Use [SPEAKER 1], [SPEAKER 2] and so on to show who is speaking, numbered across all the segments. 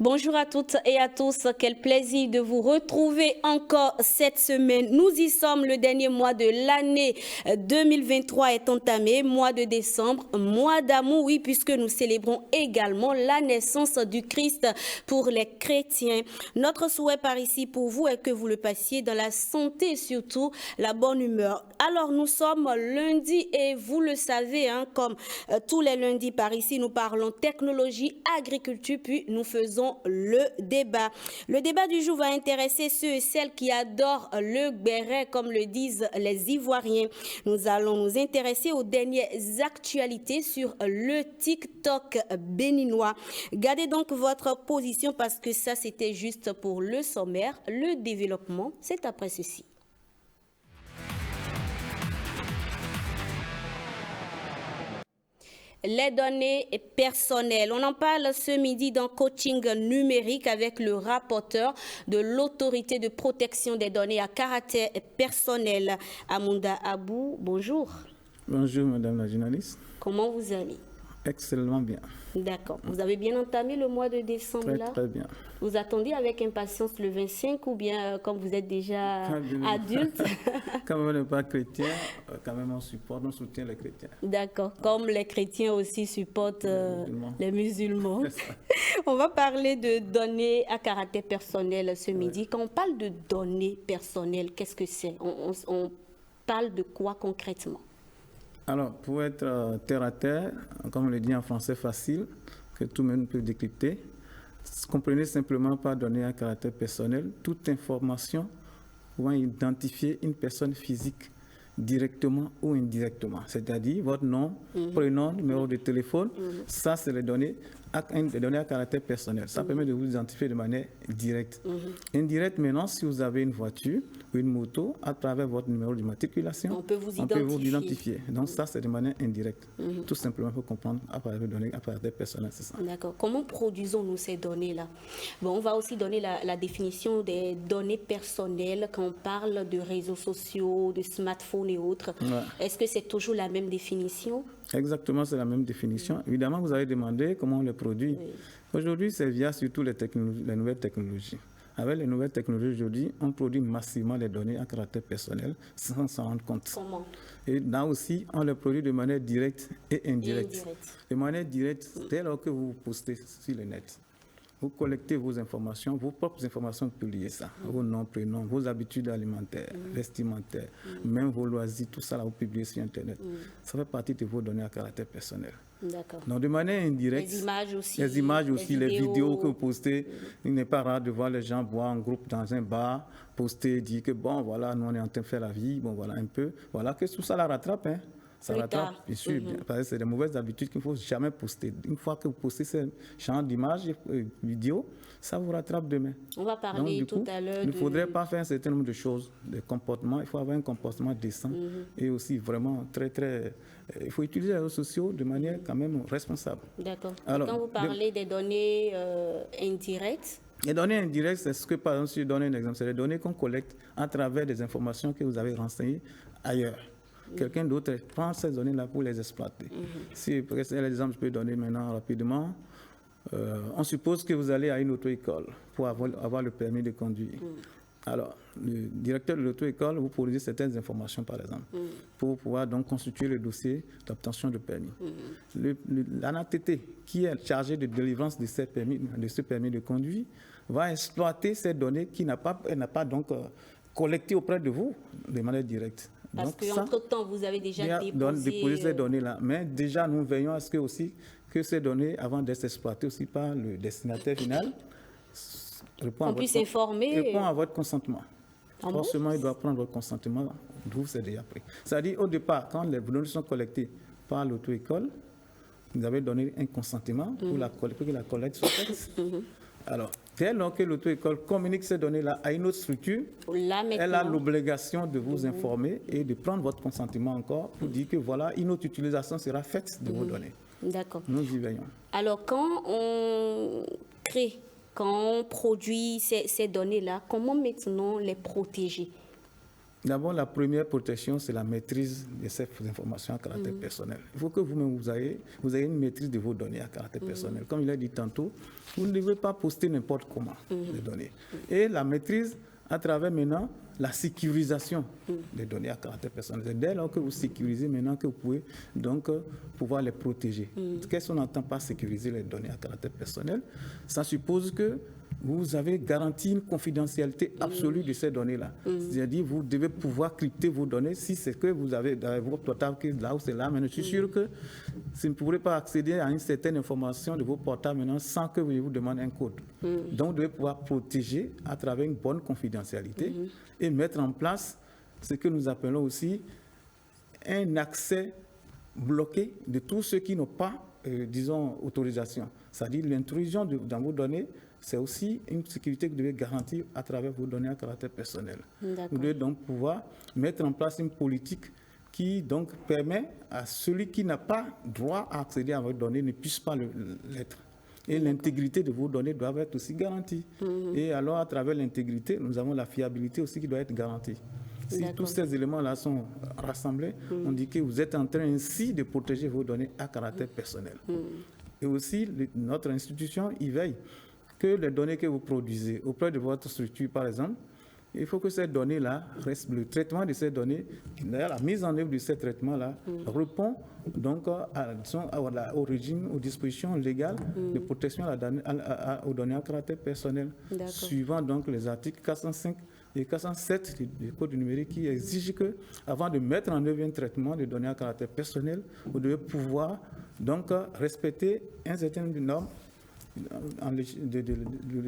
[SPEAKER 1] Bonjour à toutes et à tous, quel plaisir de vous retrouver encore cette semaine. Nous y sommes, le dernier mois de l'année 2023 est entamé, mois de décembre, mois d'amour, oui, puisque nous célébrons également la naissance du Christ pour les chrétiens. Notre souhait par ici pour vous est que vous le passiez dans la santé et surtout la bonne humeur. Alors nous sommes lundi et vous le savez, comme tous les lundis par ici, nous parlons technologie, agriculture, puis nous faisons le débat. Le débat du jour va intéresser ceux et celles qui adorent le béret, comme le disent les Ivoiriens. Nous allons nous intéresser aux dernières actualités sur le TikTok béninois. Gardez donc votre position parce que ça, c'était juste pour le sommaire. Le développement, c'est après ceci. Les données personnelles. On en parle ce midi dans Coaching numérique avec le rapporteur de l'autorité de protection des données à caractère personnel, Amounda Abou. Bonjour.
[SPEAKER 2] Bonjour madame la journaliste.
[SPEAKER 1] Comment vous allez?
[SPEAKER 2] Excellemment bien.
[SPEAKER 1] D'accord. Vous avez bien entamé le mois de décembre là?
[SPEAKER 2] Très bien.
[SPEAKER 1] Vous attendiez avec impatience le 25 ou bien comme vous êtes déjà adulte?
[SPEAKER 2] Comme on n'est pas chrétien, quand même on soutient les chrétiens.
[SPEAKER 1] D'accord. Comme les chrétiens aussi supportent les musulmans. On va parler de données à caractère personnel ce midi. Quand on parle de données personnelles, qu'est-ce que c'est? On parle de quoi concrètement?
[SPEAKER 2] Alors, pour être terre à terre, comme on le dit en français facile, que tout le monde peut décrypter, comprenez simplement par données à caractère personnel toute information pouvant identifier une personne physique directement ou indirectement. C'est-à-dire votre nom, prénom, numéro de téléphone, ça c'est les données à caractère personnel. Ça permet de vous identifier de manière directe. Indirecte maintenant, si vous avez une voiture ou une moto, à travers votre numéro de matriculation,
[SPEAKER 1] on peut vous
[SPEAKER 2] identifier. Donc ça c'est de manière indirecte. Tout simplement pour comprendre à travers les données à caractère personnel, c'est ça.
[SPEAKER 1] D'accord. Comment produisons-nous ces données-là? Bon, on va aussi donner la définition des données personnelles quand on parle de réseaux sociaux, de smartphones et autres. Ouais. Est-ce que c'est toujours la même définition?
[SPEAKER 2] Exactement, c'est la même définition. Évidemment, vous avez demandé comment on les produit. Oui. Aujourd'hui, c'est via surtout les nouvelles technologies. Avec les nouvelles technologies aujourd'hui, on produit massivement les données à caractère personnel sans s'en rendre compte.
[SPEAKER 1] Comment?
[SPEAKER 2] Et là aussi, on les produit de manière directe et indirecte. De manière directe, dès lors que vous postez sur le net, vous collectez vos informations, vos propres informations, vous publiez ça. Vos noms, prénoms, vos habitudes alimentaires, vestimentaires, même vos loisirs, tout ça, là, vous publiez sur Internet. Ça fait partie de vos données à caractère personnel.
[SPEAKER 1] D'accord.
[SPEAKER 2] Donc, de manière indirecte, les images aussi, les vidéos que vous postez, il n'est pas rare de voir les gens boire en groupe dans un bar, poster, dire que bon, voilà, nous on est en train de faire la vie, bon, voilà, un peu, voilà, que tout ça la rattrape, hein. Ça rattrape, bien sûr, parce que c'est des mauvaises habitudes qu'il ne faut jamais poster. Une fois que vous postez ce genre d'images, vidéos, ça vous rattrape demain.
[SPEAKER 1] On va parler tout à l'heure.
[SPEAKER 2] Il ne faudrait pas faire un certain nombre de choses, de comportements. Il faut avoir un comportement décent et aussi vraiment très, très... Il faut utiliser les réseaux sociaux de manière quand même responsable.
[SPEAKER 1] D'accord. Quand vous parlez des données indirectes,
[SPEAKER 2] les données indirectes, c'est ce que, par exemple, si je donne un exemple, c'est les données qu'on collecte à travers des informations que vous avez renseignées ailleurs. Quelqu'un d'autre prend ces données-là pour les exploiter. Si, par exemple, je peux donner maintenant rapidement, on suppose que vous allez à une auto-école pour avoir le permis de conduire. Alors, le directeur de l'auto-école vous produisez certaines informations, par exemple, pour pouvoir donc constituer le dossier d'obtention de permis. L'ANATT, qui est chargé de délivrance de ce permis de conduire, va exploiter ces données qu'il n'a pas donc collectées auprès de vous de manière directe.
[SPEAKER 1] Parce qu'entre-temps, vous avez déjà déposé
[SPEAKER 2] ces données-là. Mais déjà, nous veillons à ce que ces données, avant d'être exploitées aussi par le destinataire final,
[SPEAKER 1] on puisse informer.
[SPEAKER 2] Répond à votre consentement. Forcément, il doit prendre votre consentement. Vous, c'est déjà pris. C'est-à-dire, au départ, quand les données sont collectées par l'auto-école, vous avez donné un consentement pour que la collecte soit faite. Alors, dès lors que l'auto-école communique ces données-là à une autre structure, elle a l'obligation de vous informer et de prendre votre consentement encore pour dire que voilà, une autre utilisation sera faite de vos données.
[SPEAKER 1] D'accord.
[SPEAKER 2] Nous y veillons.
[SPEAKER 1] Alors, quand on crée, quand on produit ces données-là, comment maintenant les protéger?
[SPEAKER 2] D'abord, la première protection, c'est la maîtrise de ces informations à caractère personnel. Il faut que vous-même, vous ayez une maîtrise de vos données à caractère personnel. Comme il a dit tantôt, vous ne devez pas poster n'importe comment les données. Et la maîtrise à travers maintenant la sécurisation des données à caractère personnel. C'est dès lors que vous sécurisez maintenant que vous pouvez donc pouvoir les protéger. Qu'est-ce qu'on entend par sécuriser les données à caractère personnel? Ça suppose que vous avez garanti une confidentialité absolue de ces données-là. C'est-à-dire vous devez pouvoir crypter vos données si c'est que vous avez dans votre portable là ou c'est là. Mais je suis sûr que vous ne pourrez pas accéder à une certaine information de vos portables maintenant sans que vous demandez un code. Donc vous devez pouvoir protéger à travers une bonne confidentialité et mettre en place ce que nous appelons aussi un accès bloqué de tous ceux qui n'ont pas, disons, autorisation. C'est-à-dire l'intrusion dans vos données, c'est aussi une sécurité que vous devez garantir à travers vos données à caractère personnel. Vous devez donc pouvoir mettre en place une politique qui donc permet à celui qui n'a pas droit à accéder à vos données ne puisse pas l'être. Et l'intégrité de vos données doit être aussi garantie. Et alors, à travers l'intégrité, nous avons la fiabilité aussi qui doit être garantie. Si tous ces éléments-là sont rassemblés, on dit que vous êtes en train ainsi de protéger vos données à caractère personnel. Et aussi, notre institution y veille que les données que vous produisez auprès de votre structure, par exemple, il faut que ces données-là, le traitement de ces données, la mise en œuvre de ces traitements-là répond donc au régime, aux dispositions légales de protection aux données à caractère personnel, suivant donc les articles 405 et 407 du Code numérique qui exigent que, avant de mettre en œuvre un traitement de données à caractère personnel, vous devez pouvoir donc respecter un certain nombre de normes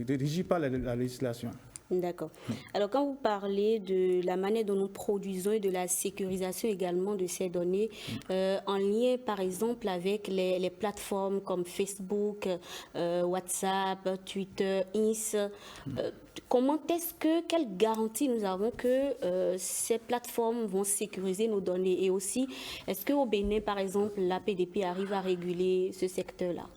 [SPEAKER 2] régies par la législation.
[SPEAKER 1] D'accord. Alors, quand vous parlez de la manière dont nous produisons et de la sécurisation également de ces données, en lien, par exemple, avec les plateformes comme Facebook, WhatsApp, Twitter, Ins, quelle garantie nous avons que ces plateformes vont sécuriser nos données? Et aussi, est-ce qu'au Bénin, par exemple, l'APDP arrive à réguler ce secteur-là?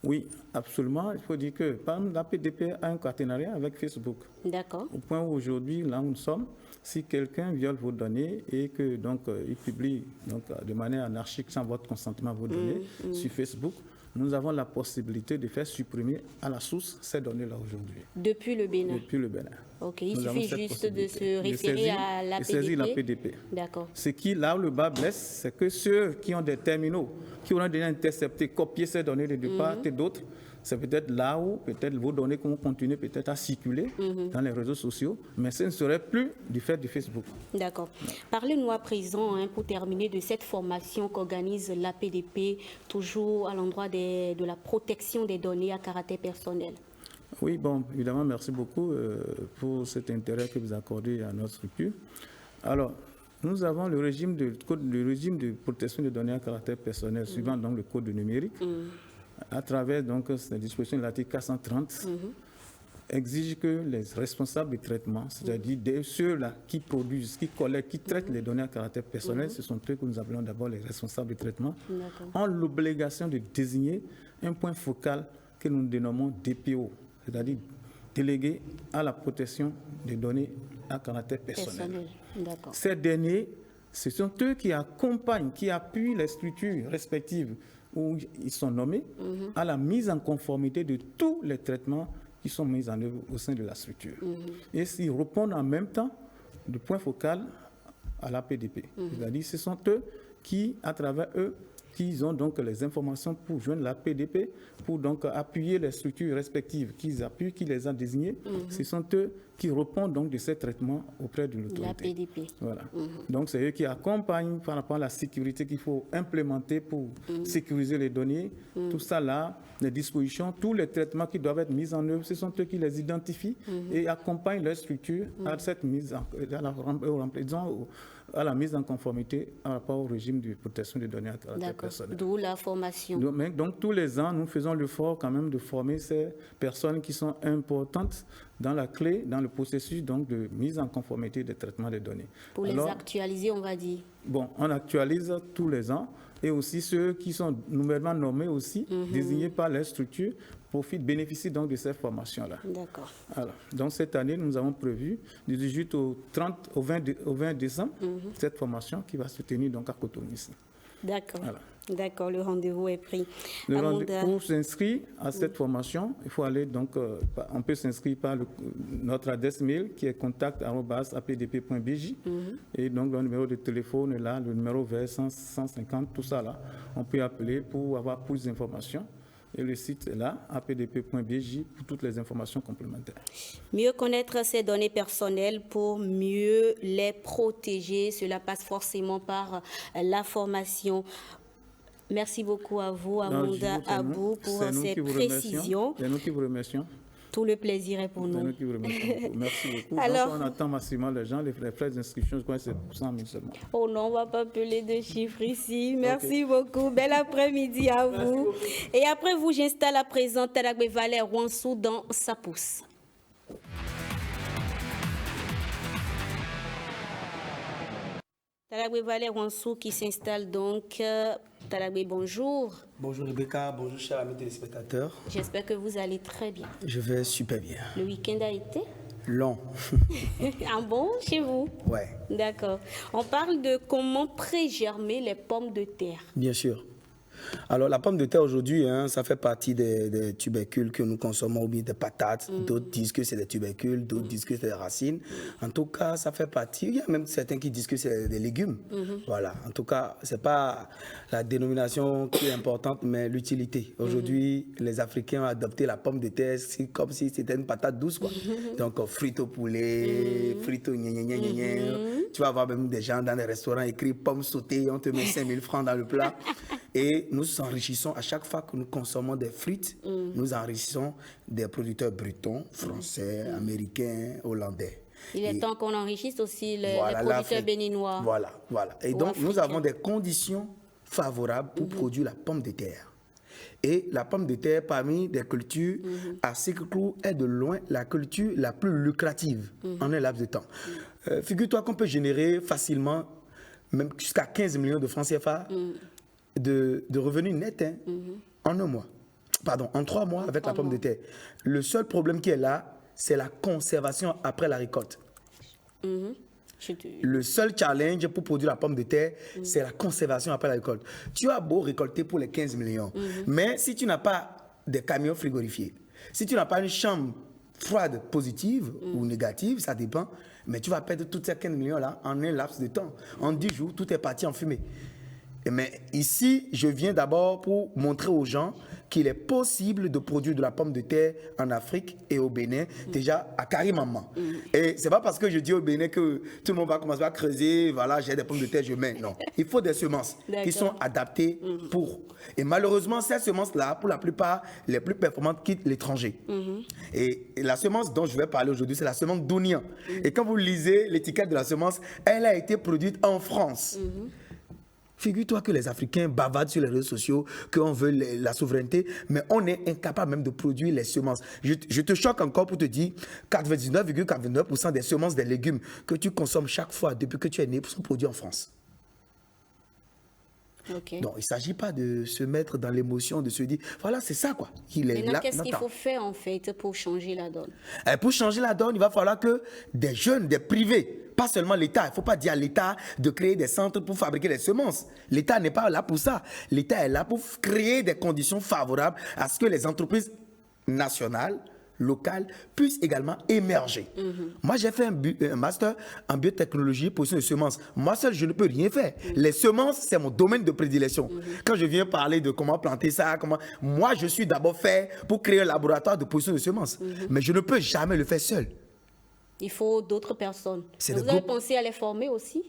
[SPEAKER 2] Oui, absolument. Il faut dire que l'APDP a un partenariat avec Facebook.
[SPEAKER 1] D'accord.
[SPEAKER 2] Au point où aujourd'hui, là où nous sommes, si quelqu'un viole vos données et que donc il publie donc de manière anarchique sans votre consentement vos données sur Facebook, nous avons la possibilité de faire supprimer à la source ces données-là aujourd'hui.
[SPEAKER 1] Depuis le Bénin.
[SPEAKER 2] Depuis le Bénin.
[SPEAKER 1] Ok, il suffit juste de se référer à l'APDP.
[SPEAKER 2] D'accord. Ce qui, là où le bas blesse, c'est que ceux qui ont des terminaux, qui ont déjà intercepté, copié ces données de part et d'autre, c'est peut-être là où peut-être vos données vont continuer peut-être à circuler dans les réseaux sociaux, mais ce ne serait plus du fait de Facebook.
[SPEAKER 1] D'accord. Parlez-nous à présent, pour terminer, de cette formation qu'organise l'APDP, toujours à l'endroit de la protection des données à caractère personnel.
[SPEAKER 2] Oui, bon, évidemment, merci beaucoup pour cet intérêt que vous accordez à notre structure. Alors, nous avons le régime de protection des données à caractère personnel, suivant donc le code numérique, à travers donc la disposition de l'article 430, exige que les responsables de traitement, c'est-à-dire ceux-là qui produisent, qui collectent, qui traitent les données à caractère personnel, ce sont eux que nous appelons d'abord les responsables de traitement, ont l'obligation de désigner un point focal que nous dénommons DPO, c'est-à-dire délégué à la protection des données à caractère personnel. Ces derniers, ce sont eux qui accompagnent, qui appuient les structures respectives où ils sont nommés à la mise en conformité de tous les traitements qui sont mis en œuvre au sein de la structure. Et s'ils répondent en même temps de point focal à l'APDP. C'est-à-dire ce sont eux qui, à travers eux, qui ont donc les informations pour joindre la PDP, pour donc appuyer les structures respectives qu'ils appuient, qui les ont désignées. Ce sont eux qui répondent donc de ces traitements auprès de l'autorité.
[SPEAKER 1] La PDP.
[SPEAKER 2] Voilà. Donc c'est eux qui accompagnent par rapport à la sécurité qu'il faut implémenter pour sécuriser les données. Tout ça là, les dispositions, tous les traitements qui doivent être mis en œuvre, ce sont eux qui les identifient et accompagnent les structures à cette mise à la mise en conformité par rapport au régime de protection des données à caractère personnel.
[SPEAKER 1] D'où la formation.
[SPEAKER 2] Donc tous les ans, nous faisons l'effort quand même de former ces personnes qui sont importantes dans la clé, dans le processus donc, de mise en conformité des traitements des données.
[SPEAKER 1] Pour les actualiser, on va dire.
[SPEAKER 2] Bon, on actualise tous les ans et aussi ceux qui sont nouvellement nommés aussi, désignés par les structures bénéficient donc de ces formations-là.
[SPEAKER 1] D'accord.
[SPEAKER 2] Alors, donc cette année, nous avons prévu du 18 au 20 décembre cette formation qui va se tenir donc à Cotonou ici.
[SPEAKER 1] D'accord.
[SPEAKER 2] Voilà.
[SPEAKER 1] D'accord, le rendez-vous est pris.
[SPEAKER 2] Pour s'inscrire à cette formation, il faut aller donc, on peut s'inscrire par notre adresse mail qui est contact@apdp.bj et donc le numéro de téléphone est là, le numéro vert 150, tout ça là. On peut appeler pour avoir plus d'informations. Et le site est là, apdp.bj, pour toutes les informations complémentaires.
[SPEAKER 1] Mieux connaître ces données personnelles pour mieux les protéger, cela passe forcément par la formation. Merci beaucoup à vous, Amanda Abou, pour ces précisions.
[SPEAKER 2] C'est nous qui vous remercions.
[SPEAKER 1] Tout le plaisir est pour nous.
[SPEAKER 2] C'est nous qui vous remercions beaucoup. Merci beaucoup. Alors, donc, on attend massivement les gens, les frais d'inscription, je crois que c'est pour 100 000 seulement.
[SPEAKER 1] Oh non, on ne va pas appeler de chiffres ici. Merci beaucoup. Bel après-midi à vous. Et après vous, j'installe à présent Talagbe Valère Wansou dans sa pousse. Talagbe Valère Wansou qui s'installe donc. Talagbe, bonjour.
[SPEAKER 3] Bonjour Rebecca, bonjour chers amis téléspectateurs.
[SPEAKER 1] J'espère que vous allez très bien.
[SPEAKER 3] Je vais super bien.
[SPEAKER 1] Le week-end a été
[SPEAKER 3] long.
[SPEAKER 1] Ah bon, chez vous?
[SPEAKER 3] Ouais.
[SPEAKER 1] D'accord. On parle de comment prégermer les pommes de terre.
[SPEAKER 3] Bien sûr. Alors la pomme de terre aujourd'hui, ça fait partie des tubercules que nous consommons, ou bien des patates. D'autres disent que c'est des tubercules, d'autres disent que c'est des racines. En tout cas, ça fait partie. Il y a même certains qui disent que c'est des légumes. Voilà. En tout cas, c'est pas la dénomination qui est importante, mais l'utilité. Aujourd'hui, les Africains ont adopté la pomme de terre comme si c'était une patate douce, quoi. Donc frites au poulet, frites au Tu vas voir même des gens dans les restaurants écrits pommes sautées, on te met 5000 francs dans le plat. Et nous enrichissons, à chaque fois que nous consommons des frites, nous enrichissons des producteurs bretons, français, américains, hollandais.
[SPEAKER 1] Il est temps qu'on enrichisse aussi les producteurs béninois.
[SPEAKER 3] Voilà. Et donc, nous avons des conditions favorables pour produire la pomme de terre. Et la pomme de terre, parmi des cultures, à Sékou est de loin la culture la plus lucrative en un laps de temps. Figure-toi qu'on peut générer facilement, même jusqu'à 15 millions de francs CFA, de revenus nets en un mois. Pardon, en 3 mois avec la pomme de terre. Le seul problème qui est là, c'est la conservation après la récolte. Le seul challenge pour produire la pomme de terre, c'est la conservation après la récolte. Tu as beau récolter pour les 15 millions, mais si tu n'as pas des camions frigorifiés, si tu n'as pas une chambre froide positive ou négative, ça dépend, mais tu vas perdre tous ces 15 millions-là en un laps de temps. En 10 jours, tout est parti en fumée. Mais ici, je viens d'abord pour montrer aux gens qu'il est possible de produire de la pomme de terre en Afrique et au Bénin, déjà à Karimama. Et c'est pas parce que je dis au Bénin que tout le monde va commencer à creuser, voilà, j'ai des pommes de terre, je mets. Non. Il faut des semences qui sont adaptées pour. Et malheureusement, ces semences-là, pour la plupart, les plus performantes quittent l'étranger. Et la semence dont je vais parler aujourd'hui, c'est la semence d'oignon. Et quand vous lisez l'étiquette de la semence, elle a été produite en France. Figure-toi que les Africains bavardent sur les réseaux sociaux, qu'on veut la souveraineté, mais on est incapable même de produire les semences. Je te choque encore pour te dire 99,49% des semences des légumes que tu consommes chaque fois depuis que tu es né sont produits en France. Donc, il ne s'agit pas de se mettre dans l'émotion, de se dire, voilà, c'est ça, quoi.
[SPEAKER 1] Maintenant, qu'est-ce qu'il faut faire, en fait, pour changer la donne?
[SPEAKER 3] Pour changer la donne, il va falloir que des jeunes, des privés, pas seulement l'État, il ne faut pas dire à l'État de créer des centres pour fabriquer les semences. L'État n'est pas là pour ça. L'État est là pour créer des conditions favorables à ce que les entreprises nationales, locales, puissent également émerger. Moi, j'ai fait un master en biotechnologie, position de semences. Moi seul, je ne peux rien faire. Les semences, c'est mon domaine de prédilection. Quand je viens parler de comment planter ça, moi, je suis d'abord fait pour créer un laboratoire de position de semences. Mais je ne peux jamais le faire seul.
[SPEAKER 1] Il faut d'autres personnes. Vous avez pensé à les former aussi?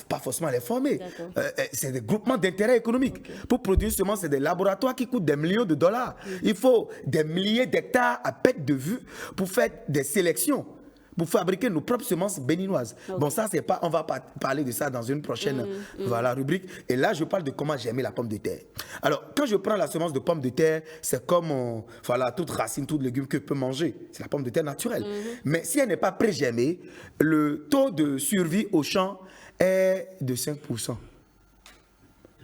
[SPEAKER 3] Pas forcément les former. C'est des groupements d'intérêt économique. Pour produire une semence, c'est des laboratoires qui coûtent des millions de dollars. Il faut des milliers d'hectares à perte de vue pour faire des sélections, pour fabriquer nos propres semences béninoises. Bon, ça, c'est pas. On va parler de ça dans une prochaine rubrique. Et là, je parle de comment germer la pomme de terre. Alors, quand je prends la semence de pomme de terre, c'est comme toute racine, tout légume que je peux manger. C'est la pomme de terre naturelle. Mais si elle n'est pas pré-germée, le taux de survie au champ est de 5%.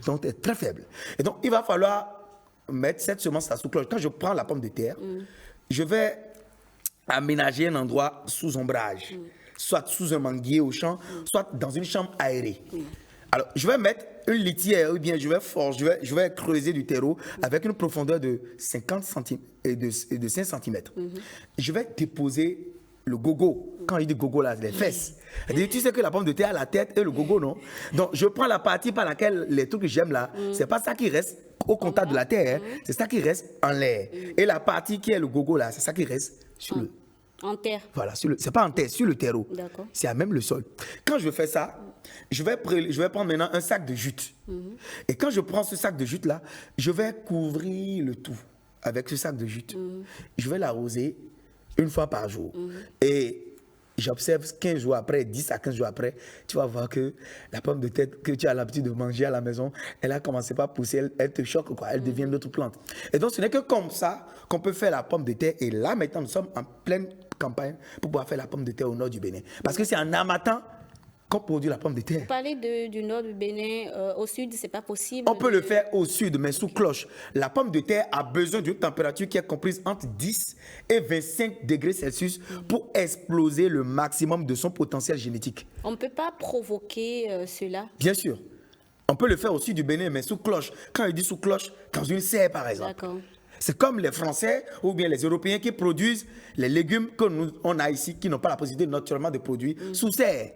[SPEAKER 3] Donc, c'est très faible. Et donc, il va falloir mettre cette semence-là sous cloche. Quand je prends la pomme de terre, je vais aménager un endroit sous ombrage, soit sous un manguier au champ, soit dans une chambre aérée. Alors, je vais mettre une litière, ou bien je vais creuser du terreau avec une profondeur de 50 cm et de 5 cm. Je vais déposer le gogo. Quand il dit gogo, là, les fesses. Tu sais que la pomme de terre a la tête et le gogo, non? Donc, je prends la partie par laquelle les trucs que j'aime là, c'est pas ça qui reste au contact de la terre, c'est ça qui reste en l'air. Et la partie qui est le gogo là, c'est ça qui reste sur le...
[SPEAKER 1] En terre.
[SPEAKER 3] Voilà, c'est pas en terre, sur le terreau.
[SPEAKER 1] D'accord.
[SPEAKER 3] C'est à même le sol. Quand je fais ça, je vais prendre maintenant un sac de jute. Et quand je prends ce sac de jute là, je vais couvrir le tout avec ce sac de jute. Je vais l'arroser une fois par jour. Et j'observe 15 jours après, 10 à 15 jours après, tu vas voir que la pomme de terre que tu as l'habitude de manger à la maison, elle a commencé par pousser, elle te choque, quoi, elle devient une autre plante. Et donc, ce n'est que comme ça qu'on peut faire la pomme de terre. Et là, maintenant, nous sommes en pleine campagne pour pouvoir faire la pomme de terre au nord du Bénin. Parce que c'est en Harmattan qu'on produit la pomme de terre.
[SPEAKER 1] Vous parlez du nord du Bénin, au sud, c'est pas possible.
[SPEAKER 3] On peut le faire au sud, mais sous cloche. La pomme de terre a besoin d'une température qui est comprise entre 10 et 25 degrés Celsius pour exploser le maximum de son potentiel génétique.
[SPEAKER 1] On ne peut pas provoquer cela.
[SPEAKER 3] Bien sûr. On peut le faire au sud du Bénin, mais sous cloche. Quand il dit sous cloche, dans une serre, par exemple.
[SPEAKER 1] D'accord.
[SPEAKER 3] C'est comme les Français ou bien les Européens qui produisent les légumes que nous, on a ici, qui n'ont pas la possibilité naturellement de produire sous serre.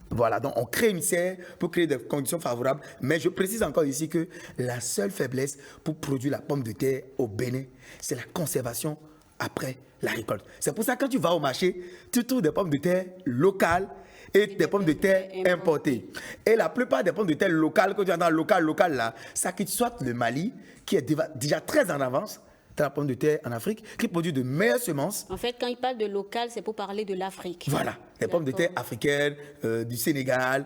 [SPEAKER 3] Voilà, donc on crée une serre pour créer des conditions favorables. Mais je précise encore ici que la seule faiblesse pour produire la pomme de terre au Bénin, c'est la conservation après la récolte. C'est pour ça que quand tu vas au marché, tu trouves des pommes de terre locales et des pommes de terre importées. Et la plupart des pommes de terre locales, que tu as dans local là, ça quitte soit le Mali, qui est déjà très en avance, dans la pomme de terre en Afrique, qui produit de meilleures semences.
[SPEAKER 1] En fait, quand il parle de local, c'est pour parler de l'Afrique.
[SPEAKER 3] Voilà, les pommes de terre africaines, du Sénégal,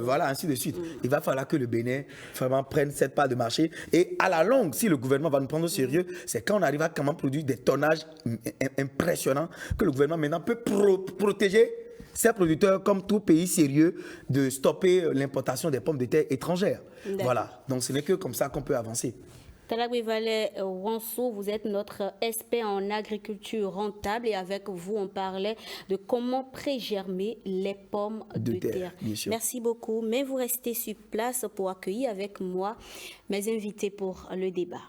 [SPEAKER 3] voilà, ainsi de suite. Il va falloir que le Bénin vraiment prenne cette part de marché. Et à la longue, si le gouvernement va nous prendre au sérieux, c'est quand on arrive à comment produire des tonnages impressionnants que le gouvernement maintenant peut protéger ces producteurs, comme tout pays sérieux, de stopper l'importation des pommes de terre étrangères. Voilà, donc ce n'est que comme ça qu'on peut avancer.
[SPEAKER 1] Talagwe Valé Wansou, vous êtes notre expert en agriculture rentable et avec vous, on parlait de comment prégermer les pommes de terre. Merci beaucoup, mais vous restez sur place pour accueillir avec moi mes invités pour le débat.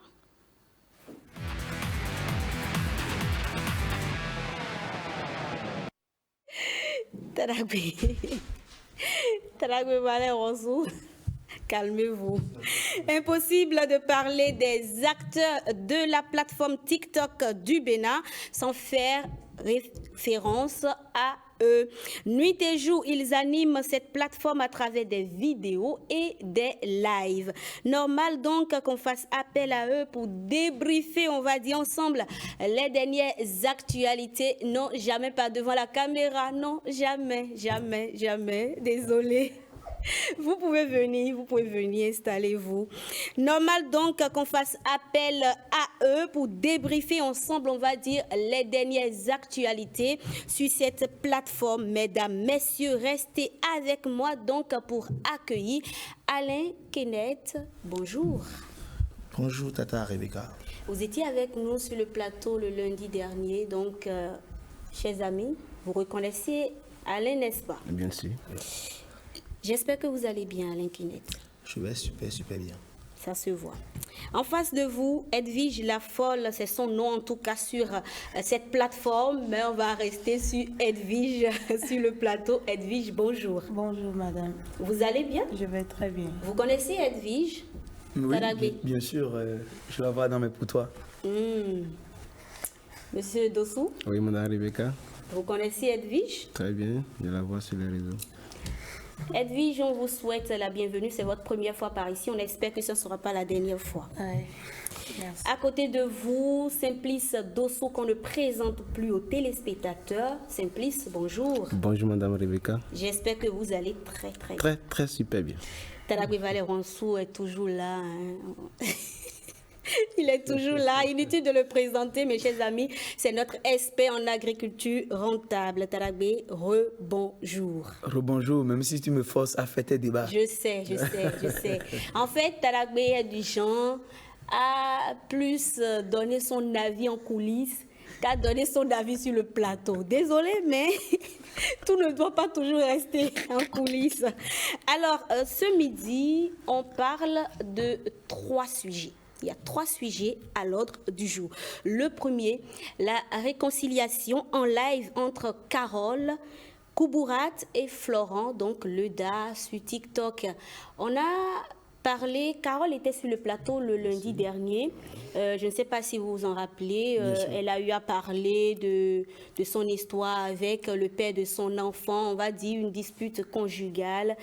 [SPEAKER 1] Talagwe Valé Wansou. Calmez-vous. Impossible de parler des acteurs de la plateforme TikTok du Bénin sans faire référence à eux. Nuit et jour, ils animent cette plateforme à travers des vidéos et des lives. Normal donc qu'on fasse appel à eux pour débriefer, on va dire ensemble, les dernières actualités. Non, jamais pas devant la caméra. Non, jamais, jamais, jamais. Désolée. Vous pouvez venir, installez-vous. Normal donc qu'on fasse appel à eux pour débriefer ensemble, on va dire, les dernières actualités sur cette plateforme. Mesdames, messieurs, restez avec moi donc pour accueillir Alain Kenneth. Bonjour.
[SPEAKER 4] Bonjour Tata Rebecca.
[SPEAKER 1] Vous étiez avec nous sur le plateau le lundi dernier, donc, chers amis, vous reconnaissez Alain, n'est-ce pas?
[SPEAKER 4] Bien sûr.
[SPEAKER 1] J'espère que vous allez bien, Alain Kenneth.
[SPEAKER 4] Je vais super bien.
[SPEAKER 1] Ça se voit. En face de vous, Edwige La Folle, c'est son nom en tout cas sur cette plateforme, mais on va rester sur Edwige, sur le plateau. Edwige, bonjour.
[SPEAKER 5] Bonjour madame.
[SPEAKER 1] Vous allez bien?
[SPEAKER 5] Je vais très bien.
[SPEAKER 1] Vous connaissez Edwige?
[SPEAKER 3] Oui, bien sûr, je la vois dans mes poutoirs.
[SPEAKER 1] Monsieur Dossou?
[SPEAKER 6] Oui, madame Rebecca.
[SPEAKER 1] Vous connaissez Edwige?
[SPEAKER 6] Très bien, je la vois sur les réseaux.
[SPEAKER 1] Edwige, on vous souhaite la bienvenue. C'est votre première fois par ici. On espère que ce ne sera pas la dernière fois.
[SPEAKER 5] Ouais. Merci.
[SPEAKER 1] À côté de vous, Simplice Dosso, qu'on ne présente plus aux téléspectateurs. Simplice, bonjour.
[SPEAKER 6] Bonjour, madame Rebecca.
[SPEAKER 1] J'espère que vous allez très bien.
[SPEAKER 6] Très super bien.
[SPEAKER 1] Talagwe Valé Wansou est toujours là. Hein. Il est toujours là. Inutile de le présenter, mes chers amis. C'est notre expert en agriculture rentable. Talagwe, rebonjour.
[SPEAKER 3] Rebonjour, même si tu me forces à faire tes débats.
[SPEAKER 1] Je sais. En fait, Talagwe est du genre a plus donné son avis en coulisses qu'à donner son avis sur le plateau. Désolée, mais tout ne doit pas toujours rester en coulisses. Alors, ce midi, on parle de 3 sujets. Il y a 3 sujets à l'ordre du jour. Le premier, la réconciliation en live entre Carole Koubourat et Florent, donc Leda, sur TikTok. On a parlé, Carole était sur le plateau le lundi dernier. Je ne sais pas si vous vous en rappelez. Elle a eu à parler de son histoire avec le père de son enfant. On va dire une dispute conjugale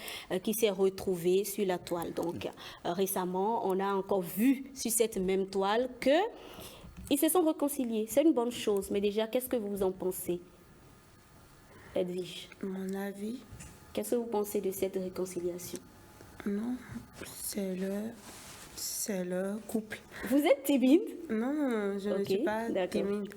[SPEAKER 1] qui s'est retrouvée sur la toile. Donc récemment, on a encore vu sur cette même toile que ils se sont réconciliés. C'est une bonne chose. Mais déjà, qu'est-ce que vous en pensez, Edwige?
[SPEAKER 5] Mon avis,
[SPEAKER 1] Qu'est-ce que vous pensez de cette réconciliation?
[SPEAKER 5] non, c'est le couple.
[SPEAKER 1] Vous êtes timide?
[SPEAKER 5] Non, je ne
[SPEAKER 1] Ok,
[SPEAKER 5] suis pas
[SPEAKER 1] d'accord.
[SPEAKER 5] timide.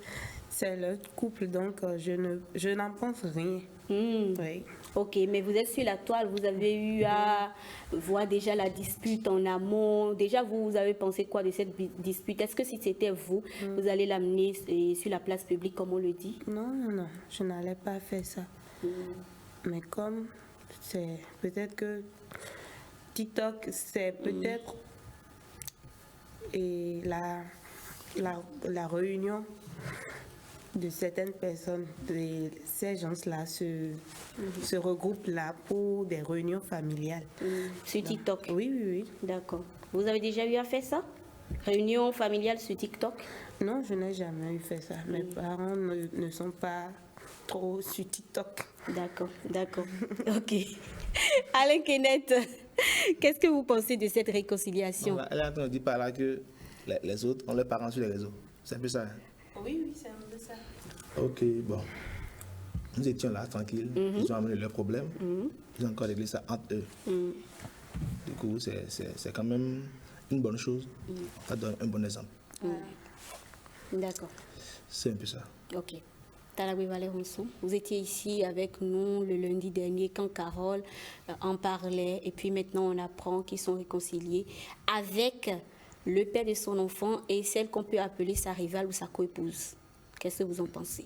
[SPEAKER 5] C'est le couple, donc je n'en pense rien. Oui.
[SPEAKER 1] Ok, mais vous êtes sur la toile, vous avez eu à voir déjà la dispute en amont. Déjà, vous avez pensé quoi de cette dispute? Est-ce que si c'était vous, vous allez l'amener sur la place publique, comme on le dit?
[SPEAKER 5] Non, je n'allais pas faire ça. Mais comme c'est peut-être que TikTok, c'est peut-être et la réunion de certaines personnes, ces gens-là se regroupent là pour des réunions familiales.
[SPEAKER 1] Sur TikTok?
[SPEAKER 5] Oui.
[SPEAKER 1] D'accord. Vous avez déjà eu à faire ça? Réunion familiale sur TikTok?
[SPEAKER 5] Non, je n'ai jamais eu fait ça. Mes parents ne sont pas trop sur TikTok.
[SPEAKER 1] D'accord. Ok. Alain Kenneth, qu'est-ce que vous pensez de cette réconciliation?
[SPEAKER 4] Elle est en train de dire par là que les autres ont leurs parents sur les réseaux. C'est un peu ça. Hein?
[SPEAKER 5] Oui, c'est un peu ça.
[SPEAKER 4] Ok, bon. Nous étions là, tranquilles. Ils ont amené leurs problèmes. Ils ont encore réglé ça entre eux. Du coup, c'est quand même une bonne chose. Ça donne un bon exemple.
[SPEAKER 1] D'accord.
[SPEAKER 4] C'est un peu ça.
[SPEAKER 1] Ok. Talagwe Valé-Ronson, vous étiez ici avec nous le lundi dernier quand Carole en parlait et puis maintenant on apprend qu'ils sont réconciliés avec le père de son enfant et celle qu'on peut appeler sa rivale ou sa coépouse. Qu'est-ce que vous en pensez?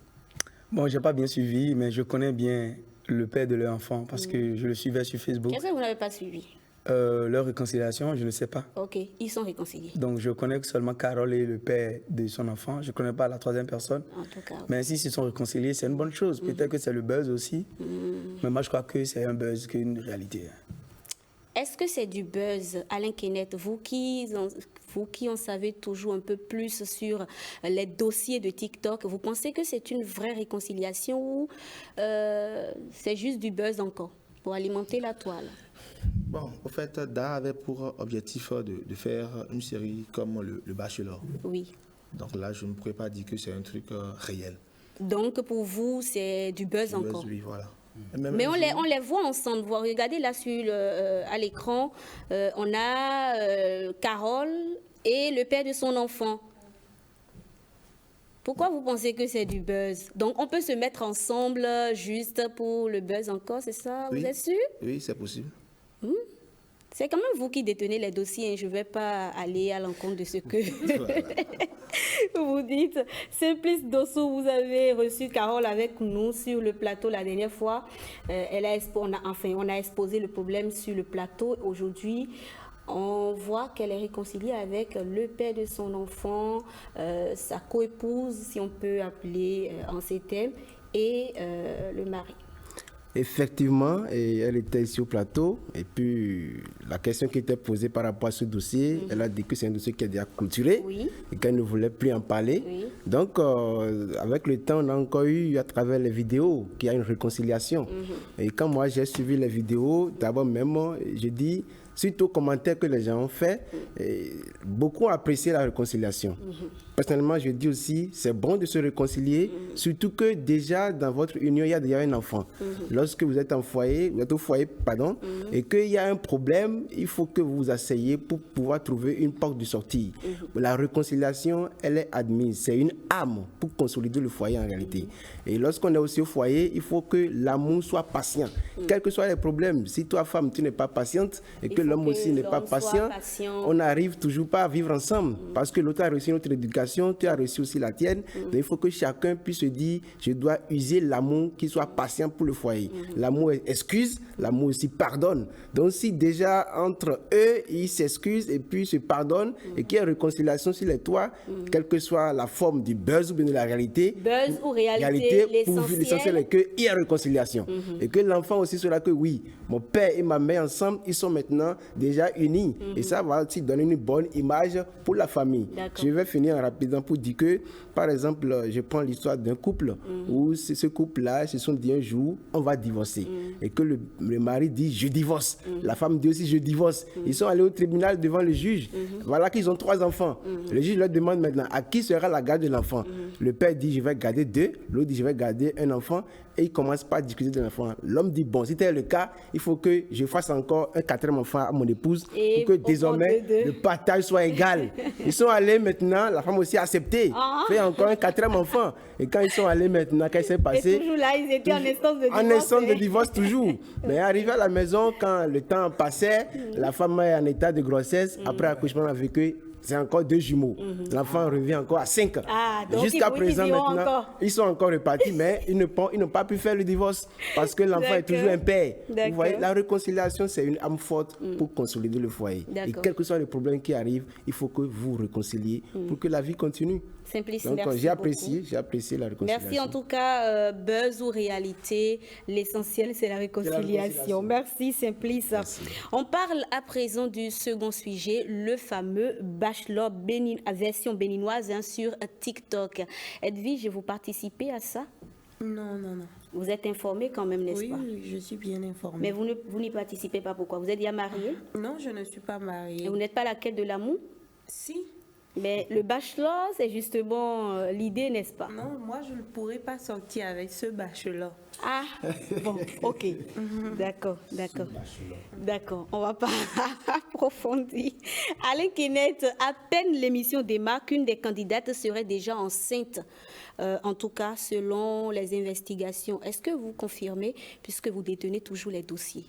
[SPEAKER 3] Bon, je n'ai pas bien suivi, mais je connais bien le père de leur enfant parce que je le suivais sur Facebook.
[SPEAKER 1] Qu'est-ce que vous n'avez pas suivi?
[SPEAKER 3] Leur réconciliation, je ne sais pas.
[SPEAKER 1] Ok, ils sont réconciliés.
[SPEAKER 3] Donc, je connais seulement Carole et le père de son enfant. Je ne connais pas la troisième personne.
[SPEAKER 1] En tout cas,
[SPEAKER 3] Mais s'ils se sont réconciliés, c'est une bonne chose. Peut-être que c'est le buzz aussi. Mais moi, je crois que c'est un buzz qu'une réalité.
[SPEAKER 1] est-ce que c'est du buzz, Alain Kenneth, vous qui en savez toujours un peu plus sur les dossiers de TikTok, vous pensez que c'est une vraie réconciliation ou c'est juste du buzz encore pour alimenter la toile?
[SPEAKER 4] Bon, au fait, Da avait pour objectif de faire une série comme le Bachelor.
[SPEAKER 1] Oui.
[SPEAKER 4] Donc là, je ne pourrais pas dire que c'est un truc réel.
[SPEAKER 1] Donc pour vous, c'est du buzz
[SPEAKER 4] Le
[SPEAKER 1] encore?
[SPEAKER 4] buzz, oui, voilà.
[SPEAKER 1] Mais on les voit ensemble. Vous regardez là à l'écran, on a Carole et le père de son enfant. Pourquoi vous pensez que c'est du buzz? Donc on peut se mettre ensemble juste pour le buzz encore, c'est ça?
[SPEAKER 4] Oui.
[SPEAKER 1] Vous êtes sûr?
[SPEAKER 4] Oui, c'est possible.
[SPEAKER 1] C'est quand même vous qui détenez les dossiers. Hein. Je ne vais pas aller à l'encontre de ce que vous dites. Simplice Dosso, vous avez reçu Carole avec nous sur le plateau la dernière fois. On a exposé le problème sur le plateau. Aujourd'hui, on voit qu'elle est réconciliée avec le père de son enfant, sa coépouse, si on peut appeler en ces termes, et le mari.
[SPEAKER 6] Effectivement, et elle était ici au plateau. Et puis, la question qui était posée par rapport à ce dossier, elle a dit que c'est un dossier qui est déjà clôturé
[SPEAKER 1] Oui.
[SPEAKER 6] et qu'elle ne voulait plus en parler.
[SPEAKER 1] Oui.
[SPEAKER 6] Donc, avec le temps, on a encore eu, à travers les vidéos, qu'il y a une réconciliation. Et quand moi, j'ai suivi les vidéos, d'abord même, je dis, suite aux commentaires que les gens ont fait, beaucoup ont apprécié la réconciliation. personnellement, je dis aussi, c'est bon de se réconcilier, surtout que déjà dans votre union, il y a déjà un enfant. Lorsque vous êtes au foyer, pardon, et qu'il y a un problème, il faut que vous vous asseyez pour pouvoir trouver une porte de sortie. La réconciliation, elle est admise. C'est une arme pour consolider le foyer en réalité. Et lorsqu'on est aussi au foyer, il faut que l'amour soit patient. Quels que soient les problèmes, si toi, femme, tu n'es pas patiente et que l'homme aussi n'est pas patient, on n'arrive toujours pas à vivre ensemble. Parce que l'autre a reçu notre éducation, tu as reçu aussi la tienne. Donc il faut que chacun puisse se dire, je dois user l'amour qui soit patient pour le foyer. L'amour excuse, l'amour aussi pardonne. Donc si déjà entre eux, ils s'excusent et puis se pardonnent et qu'il y a réconciliation sur les toits, quelle que soit la forme du buzz ou bien de la réalité,
[SPEAKER 1] buzz ou réalité,
[SPEAKER 6] l'essentiel est qu'il y a réconciliation. Et que l'enfant aussi sera que oui, mon père et ma mère ensemble, ils sont maintenant déjà unis. Et ça va aussi donner une bonne image pour la famille. Je vais finir rapidement pour dire que, par exemple, je prends l'histoire d'un couple où ce couple-là se sont dit un jour, on va divorcer. Et que le mari dit, je divorce. La femme dit aussi, je divorce. Ils sont allés au tribunal devant le juge. Voilà qu'ils ont 3 enfants. Le juge leur demande maintenant, à qui sera la garde de l'enfant? Le père dit, je vais garder 2. L'autre dit, je vais garder un enfant. Et il commence pas à discuter de l'enfant. L'homme dit, bon, si tel est le cas, il faut que je fasse encore un 4e enfant à mon épouse pour que désormais le partage soit égal. Ils sont allés maintenant, la femme aussi a accepté, fait encore un 4e enfant. Et quand ils sont allés maintenant, qu'est-ce qui s'est passé?
[SPEAKER 1] Et toujours là, ils étaient en instance de divorce.
[SPEAKER 6] En instance de divorce toujours. Mais arrivé à la maison, quand le temps passait, la femme est en état de grossesse, après accouchement avec eux, c'est encore 2 jumeaux. L'enfant revient encore à 5. Jusqu'à présent, maintenant, ils sont encore repartis, mais ils n'ont pas pu faire le divorce parce que l'enfant est toujours impère. Vous voyez, la réconciliation, c'est une arme forte pour consolider le foyer. Et quels que soient les problèmes qui arrivent, il faut que vous réconciliez pour que la vie continue.
[SPEAKER 1] Simplice,
[SPEAKER 6] donc
[SPEAKER 1] merci
[SPEAKER 6] j'ai apprécié la réconciliation.
[SPEAKER 1] Merci en tout cas, buzz ou réalité, l'essentiel c'est la réconciliation. Merci Simplice. Merci. On parle à présent du second sujet, le fameux bachelor version béninoise sur TikTok. Edwige, vous participez à ça?
[SPEAKER 5] Non.
[SPEAKER 1] Vous êtes informée quand même, n'est-ce pas?
[SPEAKER 5] Oui, je suis bien informée.
[SPEAKER 1] Mais vous n'y participez pas, pourquoi? Vous êtes déjà mariée?
[SPEAKER 5] Non, je ne suis pas mariée.
[SPEAKER 1] Et vous n'êtes pas à la quête de l'amour?
[SPEAKER 5] Si.
[SPEAKER 1] Mais le bachelor, c'est justement l'idée, n'est-ce pas?
[SPEAKER 5] Non, moi, je ne pourrais pas sortir avec ce bachelor.
[SPEAKER 1] Ah, bon, ok. D'accord. On va pas approfondir. Alain Kenneth, à peine l'émission démarre qu'une des candidates serait déjà enceinte. En tout cas, selon les investigations. Est-ce que vous confirmez, puisque vous détenez toujours les dossiers?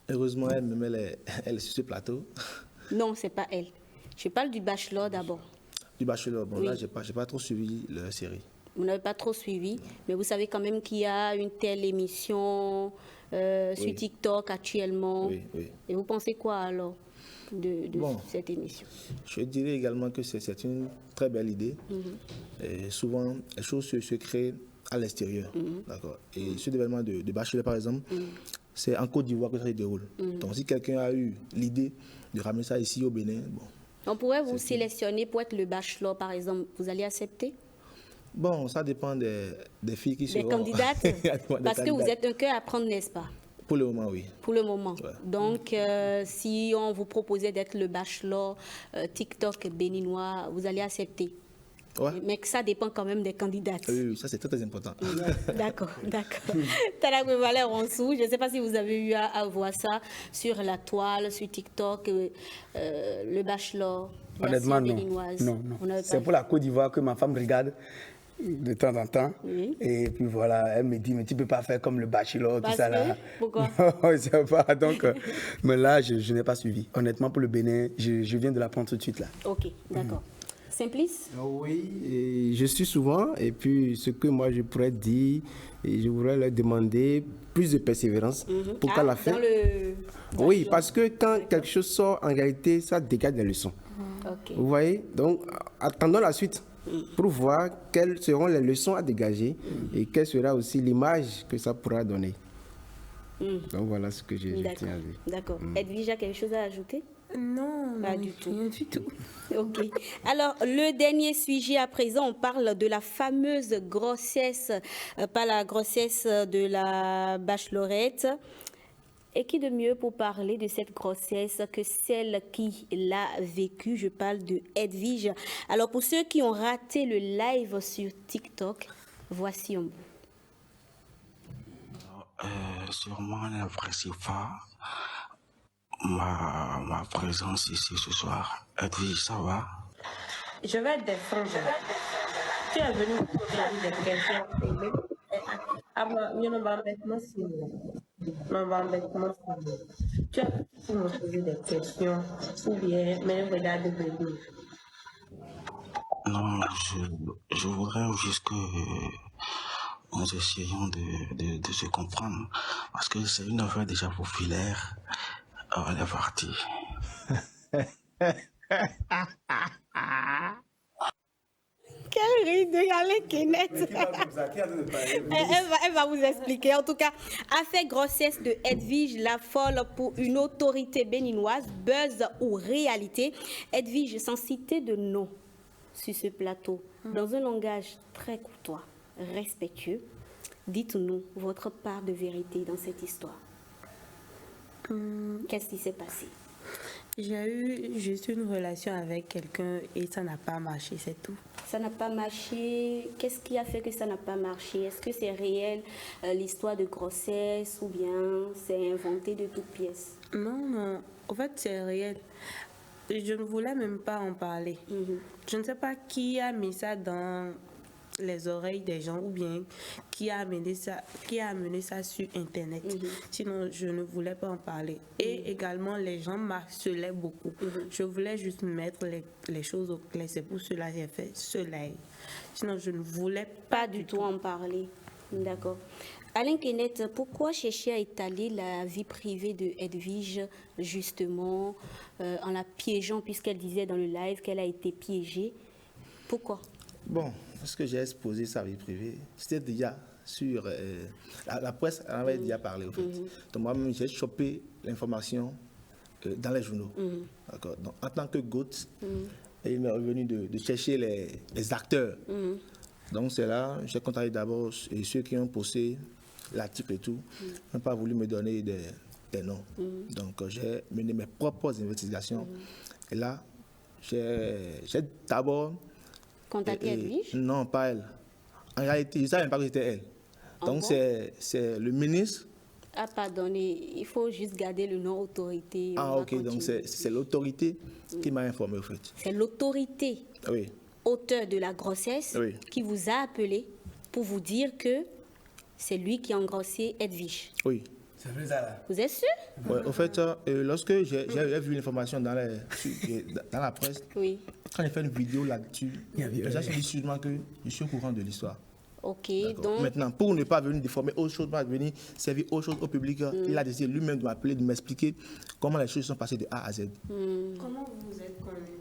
[SPEAKER 4] Heureusement, elle est sur ce plateau.
[SPEAKER 1] Non, c'est pas elle. Je parle du bachelor d'abord.
[SPEAKER 4] Du bachelor, bon,
[SPEAKER 1] oui.
[SPEAKER 4] Là, je n'ai pas trop suivi la série.
[SPEAKER 1] Vous n'avez pas trop suivi, mais vous savez quand même qu'il y a une telle émission sur TikTok actuellement.
[SPEAKER 4] Oui.
[SPEAKER 1] Et vous pensez quoi alors de cette émission?
[SPEAKER 4] Je dirais également que c'est une très belle idée. Et souvent, les choses se créent à l'extérieur. D'accord. Et ce événement de bachelor, par exemple, c'est en Côte d'Ivoire que ça se déroule. Donc, si quelqu'un a eu l'idée de ramener ça ici au Bénin, bon.
[SPEAKER 1] On pourrait vous sélectionner pour être le bachelor, par exemple. Vous allez accepter?
[SPEAKER 4] Bon, ça dépend des filles qui seront...
[SPEAKER 1] Des candidates? Parce que vous êtes un cœur à prendre, n'est-ce pas?
[SPEAKER 4] Pour le moment, oui.
[SPEAKER 1] Pour le moment.
[SPEAKER 4] Ouais.
[SPEAKER 1] Donc, si on vous proposait d'être le bachelor TikTok béninois, vous allez accepter?
[SPEAKER 4] Ouais.
[SPEAKER 1] Mais que ça dépend quand même des candidates.
[SPEAKER 4] Oui, ça c'est très important.
[SPEAKER 1] D'accord. Talagwe Valère Ronsou, je ne sais pas si vous avez eu à voir ça sur la toile, sur TikTok, le bachelor.
[SPEAKER 3] Honnêtement, non. C'est pour la Côte d'Ivoire que ma femme regarde de temps en temps. Oui. Et puis voilà, elle me dit, mais tu ne peux pas faire comme le bachelor, tout ça là.
[SPEAKER 1] Pourquoi?
[SPEAKER 3] Je ne sais pas. Donc, mais là, je n'ai pas suivi. Honnêtement, pour le Bénin, je viens de l'apprendre tout de suite là.
[SPEAKER 1] Ok, d'accord. Simplice?
[SPEAKER 6] Oui, et je suis souvent, et puis ce que moi je pourrais dire, et je voudrais leur demander plus de persévérance pour qu'à la fin... Oui, parce que quand quelque chose sort, en réalité, ça dégage des leçons.
[SPEAKER 1] Okay.
[SPEAKER 6] Vous voyez? Donc, attendons la suite pour voir quelles seront les leçons à dégager et quelle sera aussi l'image que ça pourra donner. Donc, voilà ce que je tiens à dire.
[SPEAKER 1] D'accord. Edwige, a quelque chose à ajouter?
[SPEAKER 5] Non,
[SPEAKER 1] pas du tout.
[SPEAKER 5] Rien du tout.
[SPEAKER 1] Ok. Alors, le dernier sujet à présent, on parle de la fameuse grossesse, pas la grossesse de la bachelorette. Et qui de mieux pour parler de cette grossesse que celle qui l'a vécue? Je parle de Edwige. Alors pour ceux qui ont raté le live sur TikTok, voici un bout.
[SPEAKER 7] Sûrement n'apprécie pas ma présence ici ce soir. Edwige, ça va?
[SPEAKER 5] Je vais te défendre. Tu es venu me poser des questions. Tu as pu me poser des questions ou bien me regarder de lui.
[SPEAKER 7] Non, je voudrais juste que nous essayions de se comprendre. Parce que c'est une affaire déjà populaire. Elle est partie.
[SPEAKER 1] Quel rire de Alain Kenneth. Elle va vous expliquer. En tout cas, affaire grossesse de Edwige la folle pour une autorité béninoise, buzz ou réalité. Edwige, sans citer de nom sur ce plateau, dans un langage très courtois, respectueux, dites-nous votre part de vérité dans cette histoire. Qu'est-ce qui s'est passé?
[SPEAKER 5] J'ai eu juste une relation avec quelqu'un et ça n'a pas marché, c'est tout.
[SPEAKER 1] Ça n'a pas marché. Qu'est-ce qui a fait que ça n'a pas marché? Est-ce que c'est réel, l'histoire de grossesse, ou bien c'est inventé de toutes pièces?
[SPEAKER 5] Non, en fait c'est réel. Je ne voulais même pas en parler. Je ne sais pas qui a mis ça dans les oreilles des gens ou bien qui a amené ça sur internet. Sinon je ne voulais pas en parler. Et également les gens m'harcelaient beaucoup. Je voulais juste mettre les choses au clair. C'est pour cela que j'ai fait ce live. Sinon je ne voulais
[SPEAKER 1] Pas du tout en parler. D'accord. Alain Kenneth, pourquoi chercher à étaler la vie privée de Edwige, justement, en la piégeant, puisqu'elle disait dans le live qu'elle a été piégée? Pourquoi?
[SPEAKER 4] Bon, parce que j'ai exposé sa vie privée, c'était déjà sur... la presse en avait déjà parlé, en fait. Donc moi-même, j'ai chopé l'information dans les journaux. D'accord. Donc en tant que GOAT, il m'est revenu de chercher les acteurs. Donc c'est là, j'ai contacté d'abord ceux qui ont posté l'article et tout, n'ont pas voulu me donner des noms. Donc j'ai mené mes propres investigations. Et là, j'ai d'abord...
[SPEAKER 1] Contacté Edwige?
[SPEAKER 4] Non, pas elle. En réalité, je ne savais même pas que c'était elle. Donc c'est le ministre.
[SPEAKER 1] Ah, pardonnez, il faut juste garder le nom autorité.
[SPEAKER 4] Ah, ok, donc c'est l'autorité qui m'a informé, au fait.
[SPEAKER 1] C'est l'autorité,
[SPEAKER 4] Oui.
[SPEAKER 1] auteur de la grossesse,
[SPEAKER 4] Oui.
[SPEAKER 1] qui vous a appelé pour vous dire que c'est lui qui a engrossé Edwige.
[SPEAKER 4] Oui.
[SPEAKER 3] C'est vrai ça là.
[SPEAKER 1] Vous êtes sûr?
[SPEAKER 4] Ouais, au fait, lorsque j'ai vu l'information dans la presse,
[SPEAKER 1] Oui.
[SPEAKER 4] quand j'ai fait une vidéo là-dessus, les gens se disent sûrement que je suis au courant de l'histoire.
[SPEAKER 1] Ok,
[SPEAKER 4] D'accord.
[SPEAKER 1] donc...
[SPEAKER 4] Maintenant, pour ne pas venir déformer autre chose, pas venir servir autre chose au public, il a décidé lui-même de m'appeler, de m'expliquer comment les choses sont passées de A à Z.
[SPEAKER 5] Comment vous vous êtes connu?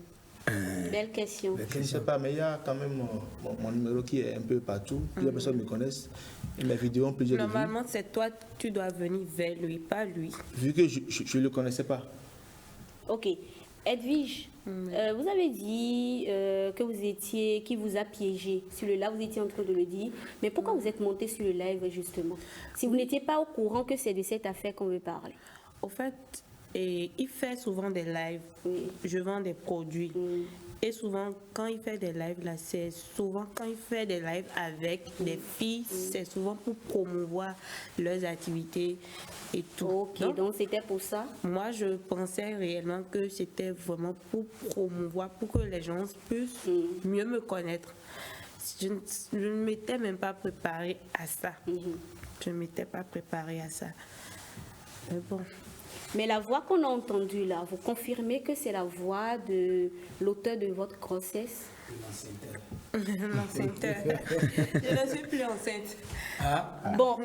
[SPEAKER 1] Belle question.
[SPEAKER 4] Je ne sais pas, mais il y a quand même mon numéro qui est un peu partout. Plusieurs personnes me connaissent. Et mes vidéos ont plusieurs vues.
[SPEAKER 5] Normalement, c'est toi, tu dois venir vers lui, pas lui.
[SPEAKER 4] Vu que je ne le connaissais pas.
[SPEAKER 1] Ok. Edwige, vous avez dit que vous étiez, qui vous a piégé sur le live, vous étiez en train de le dire. Mais pourquoi vous êtes monté sur le live justement? Si vous n'étiez pas au courant que c'est de cette affaire qu'on veut parler.
[SPEAKER 5] Au fait, il fait souvent des lives. Je vends des produits. Et souvent, quand il fait des lives, là, c'est souvent quand il fait des lives avec des filles, c'est souvent pour promouvoir leurs activités et tout.
[SPEAKER 1] Ok, donc c'était pour ça?
[SPEAKER 5] Moi, je pensais réellement que c'était vraiment pour promouvoir, pour que les gens puissent mieux me connaître. Je ne m'étais même pas préparée à ça. Je ne m'étais pas préparée à ça. Mais bon.
[SPEAKER 1] Mais la voix qu'on a entendue là, vous confirmez que c'est la voix de l'auteur de votre grossesse?
[SPEAKER 5] L'enceinte. Je ne suis plus enceinte.
[SPEAKER 1] Bon,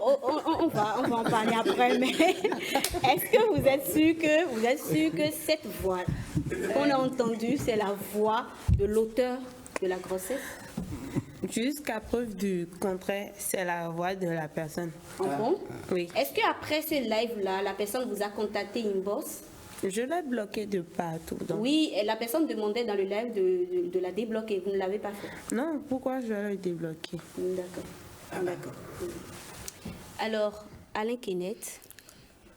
[SPEAKER 1] on va en parler après, mais est-ce que vous êtes sûr que cette voix qu'on a entendue, c'est la voix de l'auteur de la grossesse?
[SPEAKER 5] Jusqu'à preuve du contraire, c'est la voix de la personne.
[SPEAKER 1] Ah bon?
[SPEAKER 5] Oui.
[SPEAKER 1] Est-ce qu'après ce live-là, la personne vous a contacté inbox?
[SPEAKER 5] Je l'ai bloqué de partout. Donc.
[SPEAKER 1] Oui, et la personne demandait dans le live de la débloquer. Vous ne l'avez pas fait?
[SPEAKER 5] Non, pourquoi je l'ai débloqué?
[SPEAKER 1] D'accord. D'accord. Alors, Alain Kenneth,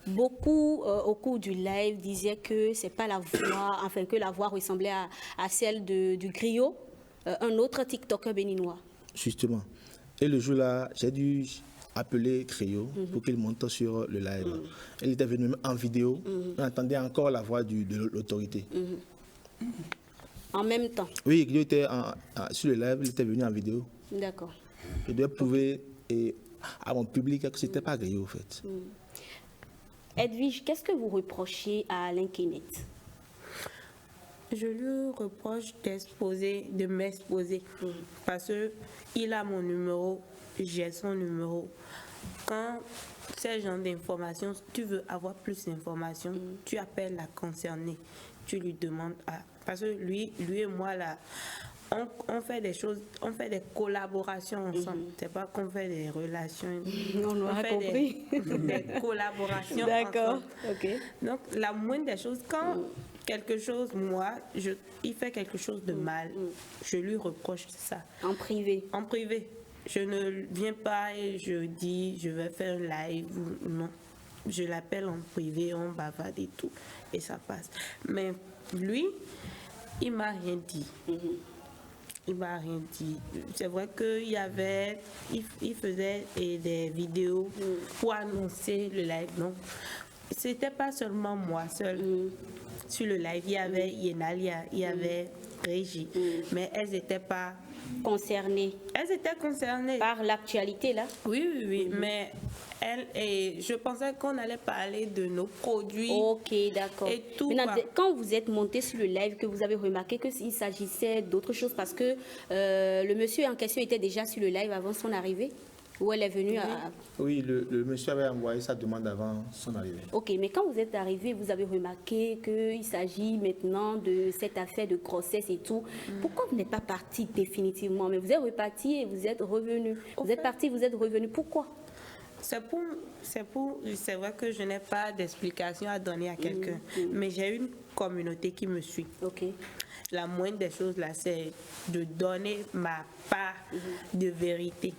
[SPEAKER 1] Beaucoup au cours du live disaient que c'est pas la voix, enfin que la voix ressemblait à celle du griot, un autre TikToker béninois.
[SPEAKER 4] Justement. Et le jour-là, j'ai dû appeler Créo pour qu'il monte sur le live. Il était venu en vidéo, on entendait encore la voix de l'autorité.
[SPEAKER 1] En même temps.
[SPEAKER 4] Oui, Créo était sur le live, il était venu en vidéo.
[SPEAKER 1] D'accord.
[SPEAKER 4] Je dois prouver à mon public que ce n'était pas Créo, en fait.
[SPEAKER 1] Edwige, qu'est-ce que vous reprochez à Alain Kenneth?
[SPEAKER 5] Je lui reproche de m'exposer parce qu'il a mon numéro, j'ai son numéro. Quand ces genres d'informations, tu veux avoir plus d'informations, tu appelles la concernée, tu lui demandes parce que lui et moi là, on fait des choses, on fait des collaborations ensemble. C'est pas qu'on fait des relations.
[SPEAKER 1] On a compris.
[SPEAKER 5] Des collaborations.
[SPEAKER 1] D'accord.
[SPEAKER 5] Ensemble.
[SPEAKER 1] Ok.
[SPEAKER 5] Donc la moindre des choses, quand quelque chose, il fait quelque chose de mal, je lui reproche ça.
[SPEAKER 1] En privé.
[SPEAKER 5] En privé. Je ne viens pas et je dis je vais faire un live ou non. Je l'appelle en privé, on bavarde et tout, et ça passe. Mais lui, il m'a rien dit. Il m'a rien dit. C'est vrai il faisait des vidéos pour annoncer le live. Donc, c'était pas seulement moi seule. Sur le live, il y avait Yenalia, il y avait Régie, mais elles n'étaient pas
[SPEAKER 1] Concernées.
[SPEAKER 5] Elles étaient concernées.
[SPEAKER 1] Par l'actualité, là?
[SPEAKER 5] Oui, mais je pensais qu'on allait parler de nos produits.
[SPEAKER 1] Ok, d'accord.
[SPEAKER 5] Et tout.
[SPEAKER 1] Maintenant, quand vous êtes monté sur le live, que vous avez remarqué qu'il s'agissait d'autre chose, parce que le monsieur en question était déjà sur le live avant son arrivée? Ou elle est venue à...
[SPEAKER 4] Oui, le monsieur avait envoyé sa demande avant son arrivée.
[SPEAKER 1] Ok, mais quand vous êtes arrivé, vous avez remarqué qu'il s'agit maintenant de cette affaire de grossesse et tout. Pourquoi vous n'êtes pas parti définitivement? Mais vous êtes reparti et vous êtes revenu. Vous êtes parti, vous êtes revenu. Pourquoi?
[SPEAKER 5] C'est vrai que je n'ai pas d'explication à donner à quelqu'un, mais j'ai une communauté qui me suit.
[SPEAKER 1] Ok.
[SPEAKER 5] La moindre des choses là, c'est de donner ma part de vérité.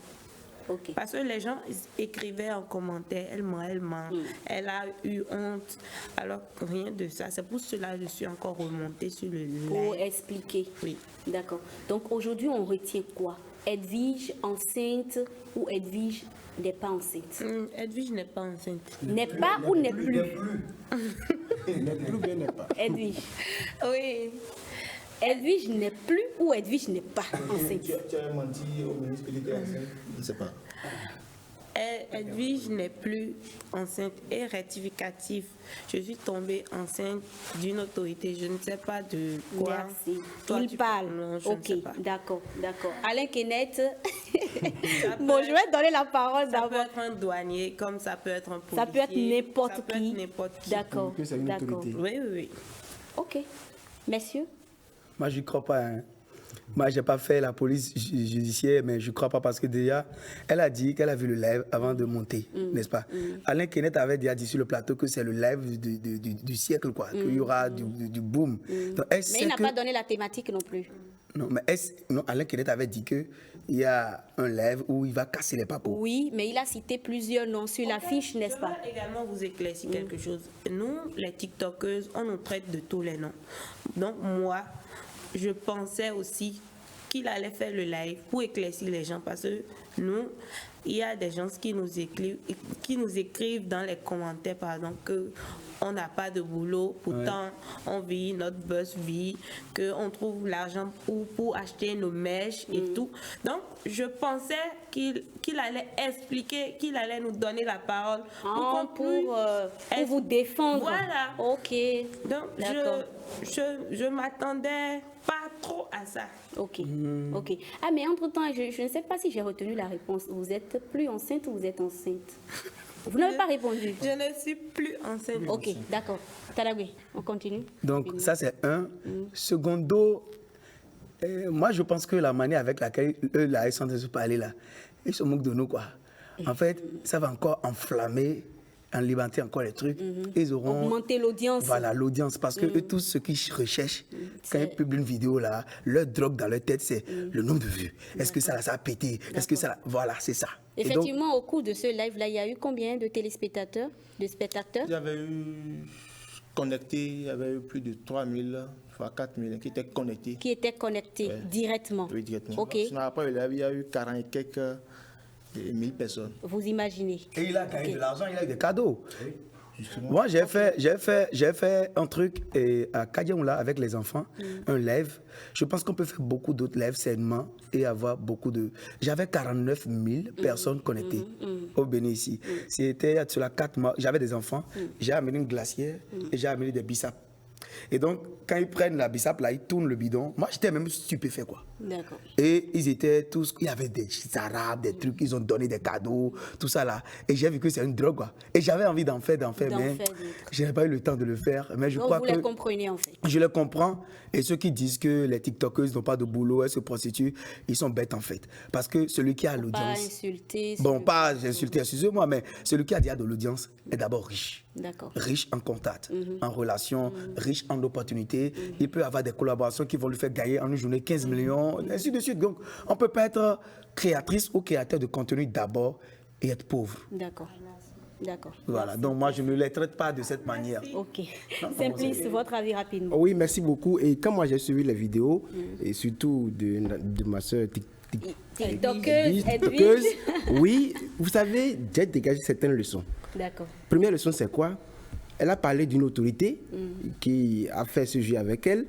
[SPEAKER 1] Okay.
[SPEAKER 5] Parce que les gens écrivaient en commentaire, elle ment, elle a eu honte. Alors rien de ça. C'est pour cela que je suis encore remontée sur le live.
[SPEAKER 1] Pour expliquer.
[SPEAKER 5] Oui.
[SPEAKER 1] D'accord. Donc aujourd'hui, on retient quoi? Edwige enceinte ou Edwige n'est pas enceinte?
[SPEAKER 5] Edwige n'est pas enceinte.
[SPEAKER 1] N'est pas ou n'est plus?
[SPEAKER 6] N'est plus ou bien n'est pas?
[SPEAKER 1] Edwige.
[SPEAKER 5] Oui.
[SPEAKER 1] Edwige n'est plus ou Edwige n'est pas enceinte?
[SPEAKER 4] Tu as menti au ministre que tu étais enceinte? Je ne sais pas.
[SPEAKER 5] Edwige n'est plus enceinte et rectificatif. Je suis tombée enceinte d'une autorité. Je ne sais pas de quoi.
[SPEAKER 1] Merci.
[SPEAKER 5] Toi,
[SPEAKER 1] Il parle.
[SPEAKER 5] Non, je
[SPEAKER 1] ok,
[SPEAKER 5] ne sais pas.
[SPEAKER 1] d'accord. Alain Kenneth. Bon, je vais donner la parole
[SPEAKER 5] Ça peut
[SPEAKER 1] d'abord.
[SPEAKER 5] être un douanier, comme ça peut être un policier.
[SPEAKER 1] Ça peut être n'importe
[SPEAKER 5] Ça peut
[SPEAKER 1] qui.
[SPEAKER 5] être n'importe qui.
[SPEAKER 1] D'accord.
[SPEAKER 6] Que c'est une
[SPEAKER 1] D'accord.
[SPEAKER 6] autorité.
[SPEAKER 5] Oui.
[SPEAKER 1] Ok. Messieurs?
[SPEAKER 3] Moi, je ne crois pas. Hein. Moi, je n'ai pas fait la police judiciaire, mais je ne crois pas parce que déjà, elle a dit qu'elle a vu le live avant de monter, n'est-ce pas? Alain Kenneth avait déjà dit sur le plateau que c'est le live du siècle, quoi, qu'il y aura du boom. Donc,
[SPEAKER 1] Mais il n'a pas donné la thématique non plus.
[SPEAKER 3] Non, mais Alain Kenneth avait dit qu'il y a un live où il va casser les papos.
[SPEAKER 1] Oui, mais il a cité plusieurs noms sur l'affiche, n'est-ce pas?
[SPEAKER 5] Je veux également vous éclaircir quelque chose. Nous, les TikTokeuses, on nous traite de tous les noms. Donc, moi, je pensais aussi qu'il allait faire le live pour éclaircir les gens parce que nous, il y a des gens qui nous écrivent dans les commentaires, par exemple, qu'on n'a pas de boulot, pourtant on vit, notre boss vit, qu'on trouve l'argent pour acheter nos mèches et tout. Donc, je pensais qu'il allait expliquer, qu'il allait nous donner la parole
[SPEAKER 1] Pour vous défendre.
[SPEAKER 5] Voilà.
[SPEAKER 1] Ok.
[SPEAKER 5] Donc,
[SPEAKER 1] D'accord.
[SPEAKER 5] je m'attendais pas trop à ça.
[SPEAKER 1] Ok. Ah, mais entre-temps, je ne sais pas si j'ai retenu la réponse. Vous êtes plus enceinte ou vous êtes enceinte? Vous n'avez pas répondu.
[SPEAKER 5] Je ne suis plus enceinte.
[SPEAKER 1] Ok, d'accord. Talagwe, on continue.
[SPEAKER 3] Donc, ça, c'est un. Secondo, moi, je pense que la manière avec laquelle eux, là, ils sont en train de se parler, là, ils se moquent de nous, quoi. En fait, ça va encore enflammer, alimenter encore les trucs. Ils auront...
[SPEAKER 1] Augmenter l'audience.
[SPEAKER 3] Voilà, l'audience. Parce que eux, tous ceux qui recherchent, quand ils publient une vidéo, là, leur drogue dans leur tête, c'est le nombre de vues. Est-ce que ça a pété? Est-ce que ça... Voilà, c'est ça.
[SPEAKER 1] Effectivement, au cours de ce live-là, il y a eu combien de téléspectateurs, de spectateurs?
[SPEAKER 4] Il y avait eu connectés, il y avait eu plus de 3000, voire 4000 qui étaient connectés.
[SPEAKER 1] Qui étaient connectés directement?
[SPEAKER 4] Oui, directement.
[SPEAKER 1] Ok.
[SPEAKER 4] Sinon, après, il y a eu 40 et quelques 1000 personnes.
[SPEAKER 1] Vous imaginez?
[SPEAKER 3] Et il a gagné de l'argent, il a eu des cadeaux. Moi, j'ai fait un truc à Kadiamoula avec les enfants, un live. Je pense qu'on peut faire beaucoup d'autres lives sainement et avoir beaucoup de... J'avais 49 000 personnes connectées au Bénin ici. C'était sur la 4 mois. J'avais des enfants, j'ai amené une glacière et j'ai amené des bissap. Et donc, quand ils prennent la bissap, là, ils tournent le bidon. Moi, j'étais même stupéfait, quoi.
[SPEAKER 1] D'accord.
[SPEAKER 3] Et ils étaient tous... Il y avait des arabes, des trucs, ils ont donné des cadeaux, tout ça, là. Et j'ai vu que c'est une drogue, quoi. Et j'avais envie d'en faire, mais je n'avais pas eu le temps de le faire. Mais je crois
[SPEAKER 1] vous
[SPEAKER 3] que...
[SPEAKER 1] les comprenez, en fait.
[SPEAKER 3] Je les comprends. Et ceux qui disent que les TikTokers n'ont pas de boulot, elles se prostituent, ils sont bêtes, en fait. Parce que celui qui a l'audience...
[SPEAKER 1] Pas insulter.
[SPEAKER 3] Bon, pas insulter, excusez-moi, mais celui qui a déjà de l'audience est d'abord riche.
[SPEAKER 1] D'accord.
[SPEAKER 3] Riche en contact, en relation, riche en opportunités. Il peut avoir des collaborations qui vont lui faire gagner en une journée 15 millions, ainsi de suite. Donc, on ne peut pas être créatrice ou créateur de contenu d'abord et être pauvre.
[SPEAKER 1] D'accord. D'accord.
[SPEAKER 3] Voilà, donc moi, je ne les traite pas de cette manière.
[SPEAKER 1] Ok. Simplice, votre avis rapidement.
[SPEAKER 6] Oui, merci beaucoup. Et quand moi j'ai suivi les vidéos, et surtout de ma soeur
[SPEAKER 1] TikTokeuse,
[SPEAKER 6] TikTokeuse, oui, vous savez, j'ai dégagé certaines leçons.
[SPEAKER 1] D'accord.
[SPEAKER 6] Première leçon, c'est quoi? Elle a parlé d'une autorité qui a fait ce jeu avec elle.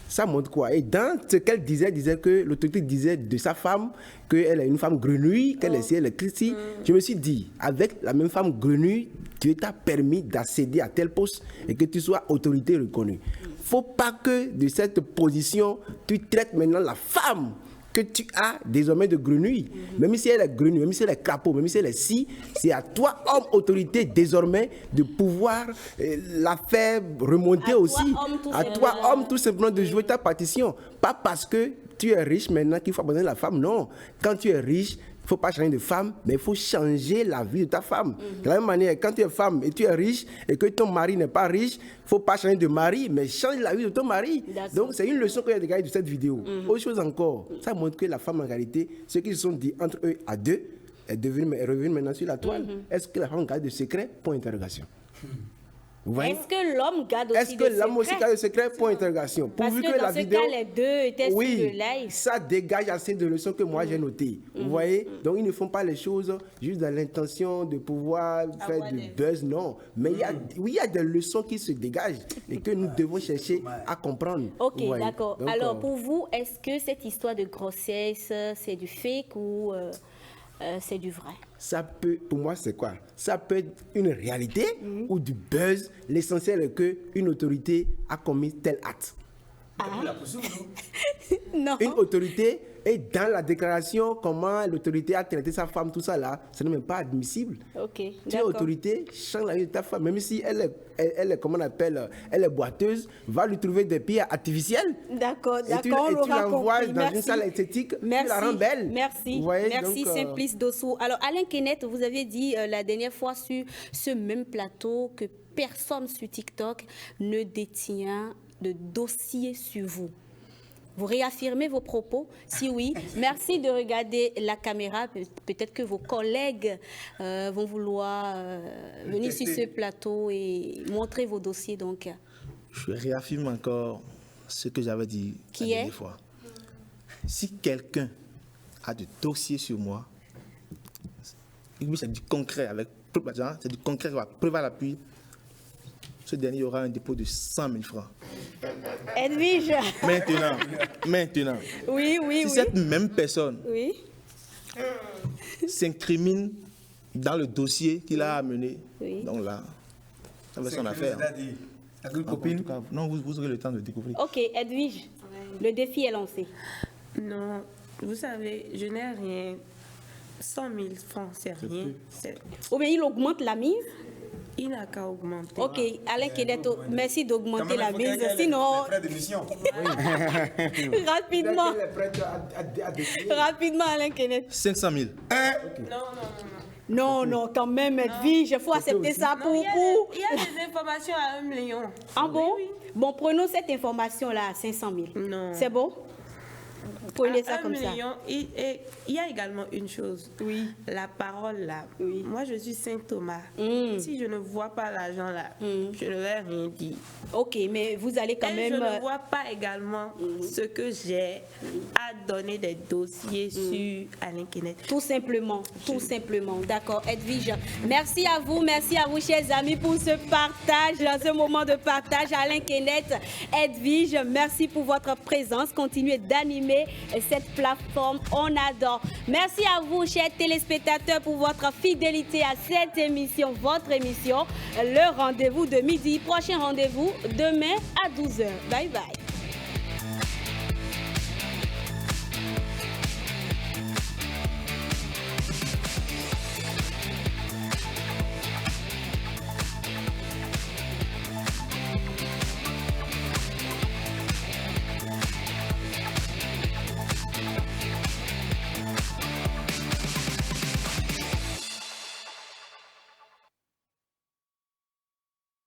[SPEAKER 6] Ça montre quoi? Et dans ce qu'elle disait que l'autorité disait de sa femme qu'elle est une femme grenouille, qu'elle est Christy. Je me suis dit, avec la même femme grenouille, Dieu t'a permis d'accéder à tel poste et que tu sois autorité reconnue. Faut pas que de cette position, tu traites maintenant la femme que tu as désormais de grenouille. Même si elle est grenouille, même si elle est crapaud, même si elle est scie, c'est à toi, homme autorité, désormais, de pouvoir la faire remonter aussi. À toi, homme, tout simplement, de jouer ta partition. Pas parce que tu es riche maintenant qu'il faut abandonner la femme. Non. Quand tu es riche, il ne faut pas changer de femme, mais il faut changer la vie de ta femme. De la même manière, quand tu es femme et tu es riche et que ton mari n'est pas riche, il ne faut pas changer de mari, mais change la vie de ton mari. Donc, c'est une leçon que j'ai dégagée de cette vidéo. Autre chose encore, ça montre que la femme, en réalité, ce qu'ils se sont dit entre eux à deux, est revenu maintenant sur la toile. Est-ce que la femme garde de secret? Point d'interrogation.
[SPEAKER 1] Est-ce que l'homme garde aussi des secrets?
[SPEAKER 6] Est-ce que l'homme aussi garde des secrets? Point d'interrogation.
[SPEAKER 1] Parce que dans ce cas, les deux étaient sur le live.
[SPEAKER 6] Ça dégage assez de leçons que moi j'ai notées. Vous voyez? Donc ils ne font pas les choses juste dans l'intention de pouvoir faire du buzz, non. Mais il y a des leçons qui se dégagent et que nous devons chercher à comprendre.
[SPEAKER 1] Ok, d'accord. Alors pour vous, est-ce que cette histoire de grossesse, c'est du fake ou c'est du vrai?
[SPEAKER 6] Ça peut, pour moi, c'est quoi? Ça peut être une réalité ou du buzz. L'essentiel est qu'une autorité a commis tel acte.
[SPEAKER 1] Non.
[SPEAKER 6] Une autorité, et dans la déclaration, comment l'autorité a traité sa femme, tout ça là, ce n'est même pas admissible.
[SPEAKER 1] Ok,
[SPEAKER 6] tu es autorité, change la vie de ta femme, même si elle est, comment on appelle, elle est boiteuse, va lui trouver des pierres artificielles.
[SPEAKER 1] D'accord,
[SPEAKER 6] et tu l'envoies dans une salle esthétique, tu la rends belle.
[SPEAKER 1] Merci,
[SPEAKER 6] voyez,
[SPEAKER 1] merci
[SPEAKER 6] donc,
[SPEAKER 1] Simplice Dossou. Alors Alain Kenneth, vous avez dit la dernière fois sur ce même plateau que personne sur TikTok ne détient de dossier sur vous. Vous réaffirmez vos propos? Si oui, merci de regarder la caméra. Peut-être que vos collègues vont vouloir venir sur ce plateau et montrer vos dossiers. Donc.
[SPEAKER 4] Je réaffirme encore ce que j'avais dit la dernière fois. Si quelqu'un a du dossier sur moi, c'est du concret, avec c'est du concret, preuve à l'appui, ce dernier aura un dépôt de 100 000 francs.
[SPEAKER 1] Edwige.
[SPEAKER 4] Maintenant.
[SPEAKER 1] Oui.
[SPEAKER 4] Si cette même personne s'incrimine dans le dossier qu'il a amené, donc là, ça va être son affaire. Non, vous aurez le temps de découvrir.
[SPEAKER 1] Ok, Edwige, le défi est lancé.
[SPEAKER 5] Non, vous savez, je n'ai rien. 100 000 francs, c'est rien.
[SPEAKER 1] Ou bien il augmente la mise?
[SPEAKER 5] Il n'a qu'à augmenter.
[SPEAKER 1] Ok, Alain Keneto, merci d'augmenter la mise. Sinon, rapidement. Rapidement, Alain Keneto.
[SPEAKER 4] 500 000.
[SPEAKER 1] Non, quand même, Edwige, il faut accepter ça pour vous.
[SPEAKER 5] Il y a des informations à 1 million.
[SPEAKER 1] Ah bon? Bon, prenons cette information-là à 500 000.
[SPEAKER 5] Non.
[SPEAKER 1] C'est bon? Prenez ça
[SPEAKER 5] À 1
[SPEAKER 1] comme ça.
[SPEAKER 5] million, il y a également une chose.
[SPEAKER 1] Oui.
[SPEAKER 5] La parole là.
[SPEAKER 1] Oui.
[SPEAKER 5] Moi, je suis Saint Thomas. Si je ne vois pas l'argent là, je ne vais rien dire.
[SPEAKER 1] Ok, mais vous allez quand
[SPEAKER 5] Et
[SPEAKER 1] même...
[SPEAKER 5] je ne vois pas également ce que j'ai à donner des dossiers sur Alain Kenneth.
[SPEAKER 1] Tout simplement, d'accord. Edwige, merci à vous, chers amis, pour ce partage, ce moment de partage. Alain Kenneth, Edwige, merci pour votre présence. Continuez d'animer cette plateforme, on adore. Merci à vous, chers téléspectateurs, pour votre fidélité à cette émission, votre émission, le rendez-vous de midi. Prochain rendez-vous demain à 12h. Bye bye.